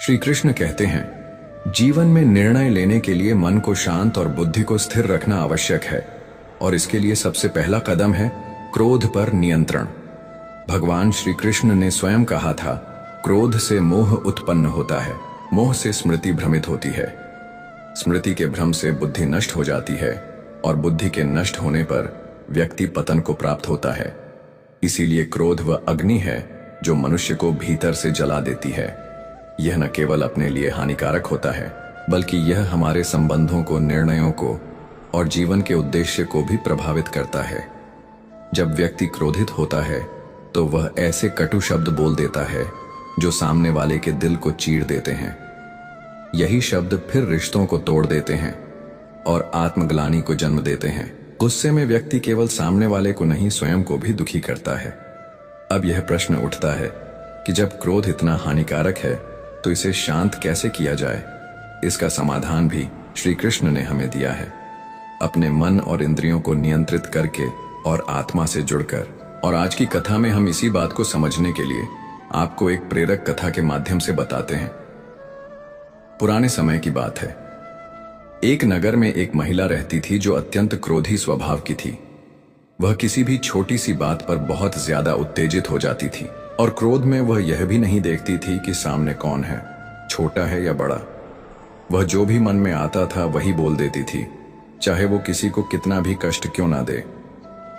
श्री कृष्ण कहते हैं, जीवन में निर्णय लेने के लिए मन को शांत और बुद्धि को स्थिर रखना आवश्यक है और इसके लिए सबसे पहला कदम है क्रोध पर नियंत्रण। भगवान श्री कृष्ण ने स्वयं कहा था, क्रोध से मोह उत्पन्न होता है, मोह से स्मृति भ्रमित होती है, स्मृति के भ्रम से बुद्धि नष्ट हो जाती है और बुद्धि के नष्ट होने पर व्यक्ति पतन को प्राप्त होता है। इसीलिए क्रोध वह अग्नि है जो मनुष्य को भीतर से जला देती है। यह न केवल अपने लिए हानिकारक होता है, बल्कि यह हमारे संबंधों को, निर्णयों को और जीवन के उद्देश्य को भी प्रभावित करता है। जब व्यक्ति क्रोधित होता है तो वह ऐसे कटु शब्द बोल देता है जो सामने वाले के दिल को चीर देते हैं। यही शब्द फिर रिश्तों को तोड़ देते हैं और आत्मग्लानि को जन्म देते हैं। गुस्से में व्यक्ति केवल सामने वाले को नहीं, स्वयं को भी दुखी करता है। अब यह प्रश्न उठता है कि जब क्रोध इतना हानिकारक है तो इसे शांत कैसे किया जाए। इसका समाधान भी श्री कृष्ण ने हमें दिया है। अपने मन और इंद्रियों को नियंत्रित करके और आत्मा से जुड़कर। और आज की कथा में हम इसी बात को समझने के लिए आपको एक प्रेरक कथा के माध्यम से बताते हैं। पुराने समय की बात है। एक नगर में एक महिला रहती थी जो अत्यंत क्रोधी स्वभाव की थी। वह किसी भी छोटी सी बात पर बहुत ज्यादा उत्तेजित हो जाती थी और क्रोध में वह यह भी नहीं देखती थी कि सामने कौन है, छोटा है या बड़ा। वह जो भी मन में आता था वही बोल देती थी, चाहे वो किसी को कितना भी कष्ट क्यों ना दे।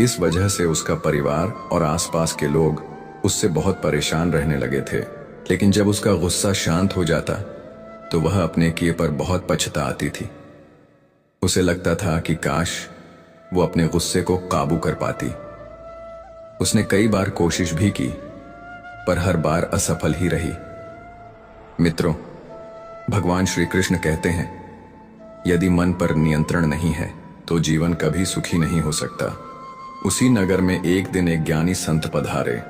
इस वजह से उसका परिवार और आसपास के लोग उससे बहुत परेशान रहने लगे थे। लेकिन जब उसका गुस्सा शांत हो जाता तो वह अपने किए पर बहुत पछताती थी। उसे लगता था कि काश वो अपने गुस्से को काबू कर पाती। उसने कई बार कोशिश भी की, पर हर बार असफल ही रही। मित्रों, भगवान श्री कृष्ण कहते हैं, यदि मन पर नियंत्रण नहीं है तो जीवन कभी सुखी नहीं हो सकता। उसी नगर में एक दिन एक ज्ञानी संत पधारे।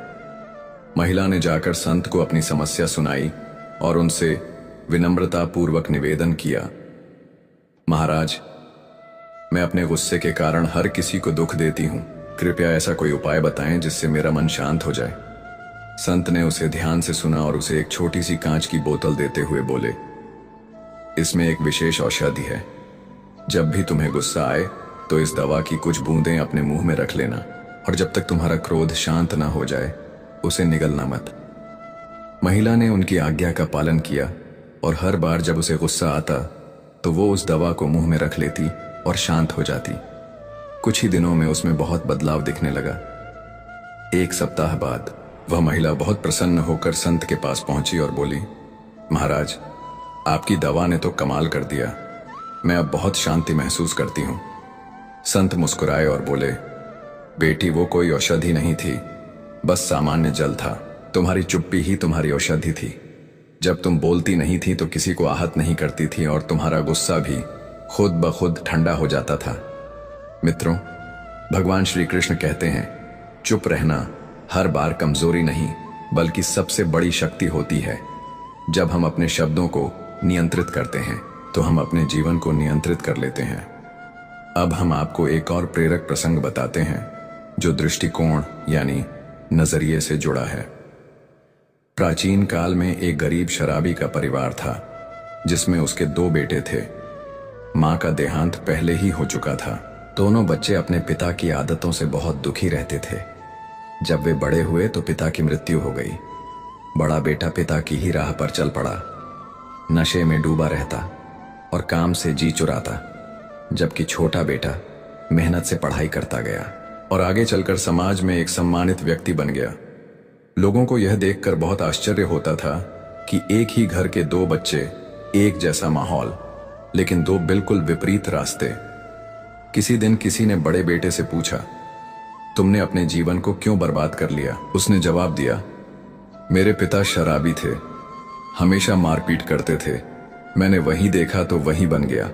महिला ने जाकर संत को अपनी समस्या सुनाई और उनसे विनम्रता पूर्वक निवेदन किया, महाराज, मैं अपने गुस्से के कारण हर किसी को दुख देती हूं। कृपया ऐसा कोई उपाय बताएं जिससे मेरा मन शांत हो जाए। संत ने उसे ध्यान से सुना और उसे एक छोटी सी कांच की बोतल देते हुए बोले, इसमें एक विशेष औषधि है। जब भी तुम्हें गुस्सा आए तो इस दवा की कुछ बूंदें अपने मुंह में रख लेना और जब तक तुम्हारा क्रोध शांत ना हो जाए उसे निगलना मत। महिला ने उनकी आज्ञा का पालन किया और हर बार जब उसे गुस्सा आता तो वो उस दवा को मुंह में रख लेती और शांत हो जाती। कुछ ही दिनों में उसमें बहुत बदलाव दिखने लगा। एक सप्ताह बाद वह महिला बहुत प्रसन्न होकर संत के पास पहुंची और बोली, महाराज, आपकी दवा ने तो कमाल कर दिया। मैं अब बहुत शांति महसूस करती हूं। संत मुस्कुराए और बोले, बेटी, वो कोई औषधि नहीं थी, बस सामान्य जल था। तुम्हारी चुप्पी ही तुम्हारी औषधि थी। जब तुम बोलती नहीं थी तो किसी को आहत नहीं करती थी और तुम्हारा गुस्सा भी खुद ब खुद ठंडा हो जाता था। मित्रों, भगवान श्री कृष्ण कहते हैं, चुप रहना हर बार कमजोरी नहीं बल्कि सबसे बड़ी शक्ति होती है। जब हम अपने शब्दों को नियंत्रित करते हैं तो हम अपने जीवन को नियंत्रित कर लेते हैं। अब हम आपको एक और प्रेरक प्रसंग बताते हैं जो दृष्टिकोण यानी नजरिए से जुड़ा है। प्राचीन काल में एक गरीब शराबी का परिवार था जिसमें उसके 2 बेटे थे। मां का देहांत पहले ही हो चुका था। दोनों बच्चे अपने पिता की आदतों से बहुत दुखी रहते थे। जब वे बड़े हुए तो पिता की मृत्यु हो गई। बड़ा बेटा पिता की ही राह पर चल पड़ा, नशे में डूबा रहता और काम से जी चुराता, जबकि छोटा बेटा मेहनत से पढ़ाई करता गया और आगे चलकर समाज में एक सम्मानित व्यक्ति बन गया। लोगों को यह देखकर बहुत आश्चर्य होता था कि एक ही घर के 2 बच्चे, एक जैसा माहौल, लेकिन 2 बिल्कुल विपरीत रास्ते। किसी दिन किसी ने बड़े बेटे से पूछा, तुमने अपने जीवन को क्यों बर्बाद कर लिया? उसने जवाब दिया, मेरे पिता शराबी थे, हमेशा मारपीट करते थे, मैंने वही देखा तो वही बन गया।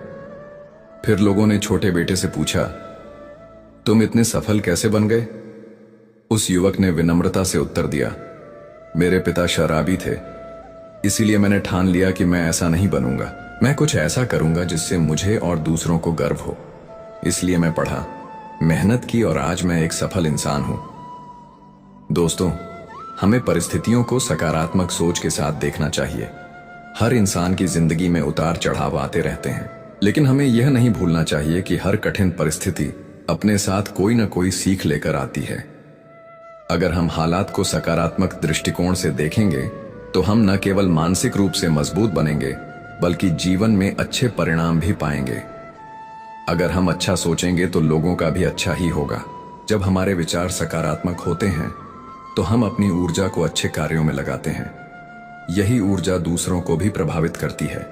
फिर लोगों ने छोटे बेटे से पूछा, तुम इतने सफल कैसे बन गए? उस युवक ने विनम्रता से उत्तर दिया, मेरे पिता शराबी थे, इसीलिए मैंने ठान लिया कि मैं ऐसा नहीं बनूंगा। मैं कुछ ऐसा करूंगा जिससे मुझे और दूसरों को गर्व हो। इसलिए मैं पढ़ा, मेहनत की और आज मैं एक सफल इंसान हूं। दोस्तों, हमें परिस्थितियों को सकारात्मक सोच के साथ देखना चाहिए। हर इंसान की जिंदगी में उतार चढ़ाव आते रहते हैं, लेकिन हमें यह नहीं भूलना चाहिए कि हर कठिन परिस्थिति अपने साथ कोई न कोई सीख लेकर आती है। अगर हम हालात को सकारात्मक दृष्टिकोण से देखेंगे तो हम न केवल मानसिक रूप से मजबूत बनेंगे बल्कि जीवन में अच्छे परिणाम भी पाएंगे। अगर हम अच्छा सोचेंगे तो लोगों का भी अच्छा ही होगा। जब हमारे विचार सकारात्मक होते हैं तो हम अपनी ऊर्जा को अच्छे कार्यों में लगाते हैं। यही ऊर्जा दूसरों को भी प्रभावित करती है।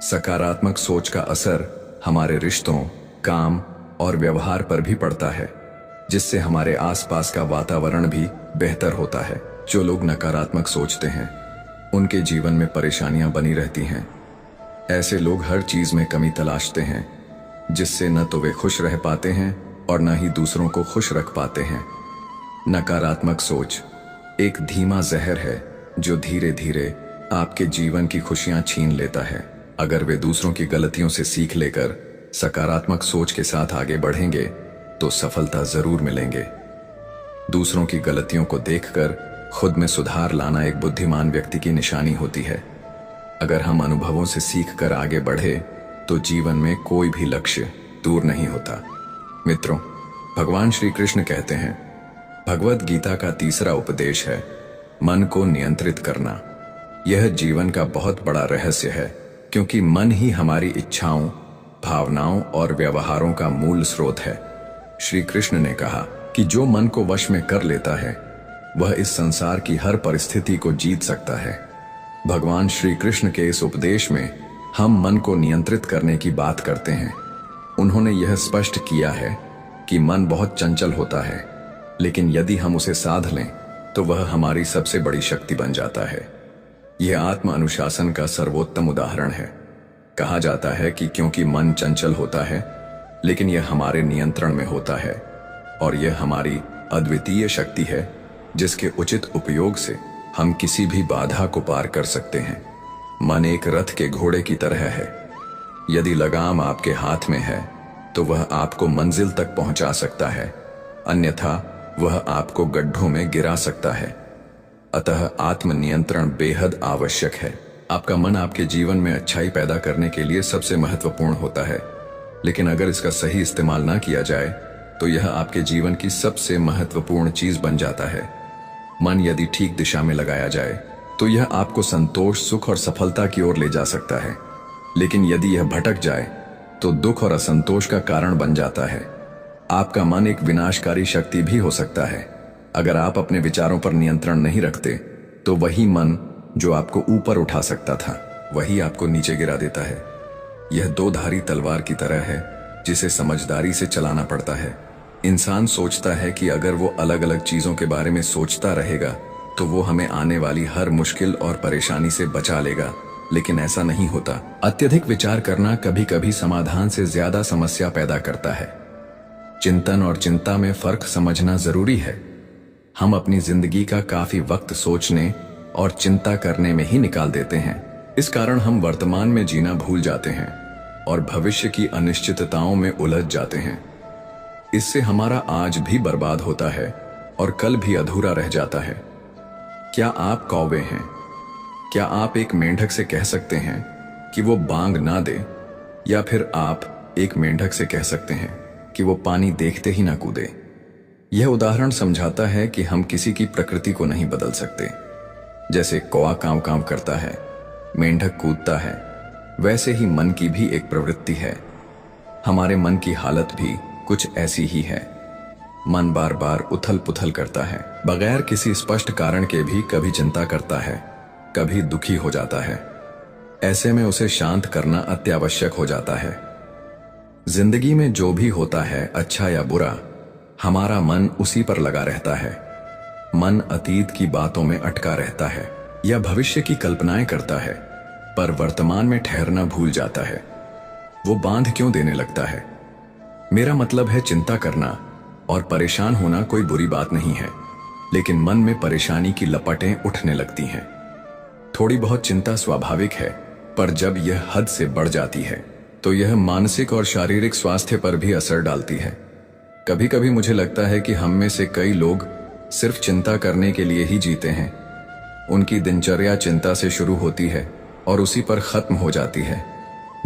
सकारात्मक सोच का असर हमारे रिश्तों, काम और व्यवहार पर भी पड़ता है, जिससे हमारे आसपास का वातावरण भी बेहतर होता है। जो लोग नकारात्मक सोचते हैं उनके जीवन में परेशानियां बनी रहती हैं। ऐसे लोग हर चीज में कमी तलाशते हैं, जिससे न तो वे खुश रह पाते हैं और न ही दूसरों को खुश रख पाते हैं। नकारात्मक सोच एक धीमा जहर है जो धीरे धीरे आपके जीवन की खुशियां छीन लेता है। अगर वे दूसरों की गलतियों से सीख लेकर सकारात्मक सोच के साथ आगे बढ़ेंगे तो सफलता जरूर मिलेंगे। दूसरों की गलतियों को देखकर खुद में सुधार लाना एक बुद्धिमान व्यक्ति की निशानी होती है। अगर हम अनुभवों से सीख कर आगे बढ़े तो जीवन में कोई भी लक्ष्य दूर नहीं होता। मित्रों, भगवान श्री कृष्ण कहते हैं, भगवत गीता का तीसरा उपदेश है मन को नियंत्रित करना। यह जीवन का बहुत बड़ा रहस्य है, क्योंकि मन ही हमारी इच्छाओं, भावनाओं और व्यवहारों का मूल स्रोत है। श्री कृष्ण ने कहा कि जो मन को वश में कर लेता है वह इस संसार की हर परिस्थिति को जीत सकता है। भगवान श्री कृष्ण के इस उपदेश में हम मन को नियंत्रित करने की बात करते हैं। उन्होंने यह स्पष्ट किया है कि मन बहुत चंचल होता है, लेकिन यदि हम उसे साध लें तो वह हमारी सबसे बड़ी शक्ति बन जाता है। यह आत्म अनुशासन का सर्वोत्तम उदाहरण है। कहा जाता है कि क्योंकि मन चंचल होता है, लेकिन यह हमारे नियंत्रण में होता है, और यह हमारी अद्वितीय शक्ति है जिसके उचित उपयोग से हम किसी भी बाधा को पार कर सकते हैं। मन एक रथ के घोड़े की तरह है। यदि लगाम आपके हाथ में है तो वह आपको मंजिल तक पहुंचा सकता है, अन्यथा वह आपको गड्ढों में गिरा सकता है। अतः आत्मनियंत्रण बेहद आवश्यक है। आपका मन आपके जीवन में अच्छाई पैदा करने के लिए सबसे महत्वपूर्ण होता है, लेकिन अगर इसका सही इस्तेमाल ना किया जाए तो यह आपके जीवन की सबसे महत्वपूर्ण चीज बन जाता है। मन यदि ठीक दिशा में लगाया जाए तो यह आपको संतोष, सुख और सफलता की ओर ले जा सकता है, लेकिन यदि यह भटक जाए तो दुख और असंतोष का कारण बन जाता है। आपका मन एक विनाशकारी शक्ति भी हो सकता है। अगर आप अपने विचारों पर नियंत्रण नहीं रखते तो वही मन जो आपको ऊपर उठा सकता था वही आपको नीचे गिरा देता है। यह दो धारी तलवार की तरह है जिसे समझदारी से चलाना पड़ता है। इंसान सोचता है कि अगर वो अलग अलग चीजों के बारे में सोचता रहेगा तो वो हमें आने वाली हर मुश्किल और परेशानी से बचा लेगा, लेकिन ऐसा नहीं होता। अत्यधिक विचार करना कभी कभी समाधान से ज्यादा समस्या पैदा करता है। चिंतन और चिंता में फर्क समझना जरूरी है। हम अपनी जिंदगी का काफी वक्त सोचने और चिंता करने में ही निकाल देते हैं। इस कारण हम वर्तमान में जीना भूल जाते हैं और भविष्य की अनिश्चितताओं में उलझ जाते हैं। इससे हमारा आज भी बर्बाद होता है और कल भी अधूरा रह जाता है। क्या आप कौवे हैं? क्या आप एक मेंढक से कह सकते हैं कि वो बांग ना दे, या फिर आप एक मेंढक से कह सकते हैं कि वो पानी देखते ही ना कूदे? यह उदाहरण समझाता है कि हम किसी की प्रकृति को नहीं बदल सकते। जैसे कौवा कांव कांव करता है, मेंढक कूदता है, वैसे ही मन की भी एक प्रवृत्ति है। हमारे मन की हालत भी कुछ ऐसी ही है। मन बार बार उथल पुथल करता है, बगैर किसी स्पष्ट कारण के भी कभी चिंता करता है, कभी दुखी हो जाता है। ऐसे में उसे शांत करना अत्यावश्यक हो जाता है। जिंदगी में जो भी होता है, अच्छा या बुरा, हमारा मन उसी पर लगा रहता है। मन अतीत की बातों में अटका रहता है या भविष्य की कल्पनाएं करता है, पर वर्तमान में ठहरना भूल जाता है। वो बांध क्यों देने लगता है? मेरा मतलब है, चिंता करना और परेशान होना कोई बुरी बात नहीं है, लेकिन मन में परेशानी की लपटें उठने लगती हैं। थोड़ी बहुत चिंता स्वाभाविक है, पर जब यह हद से बढ़ जाती है तो यह मानसिक और शारीरिक स्वास्थ्य पर भी असर डालती है। कभी कभी मुझे लगता है कि हम में से कई लोग सिर्फ चिंता करने के लिए ही जीते हैं। उनकी दिनचर्या चिंता से शुरू होती है और उसी पर खत्म हो जाती है,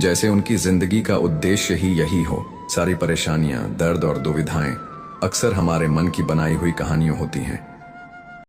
जैसे उनकी जिंदगी का उद्देश्य ही यही हो। सारी परेशानियां, दर्द और दुविधाएं अक्सर हमारे मन की बनाई हुई कहानियां होती हैं।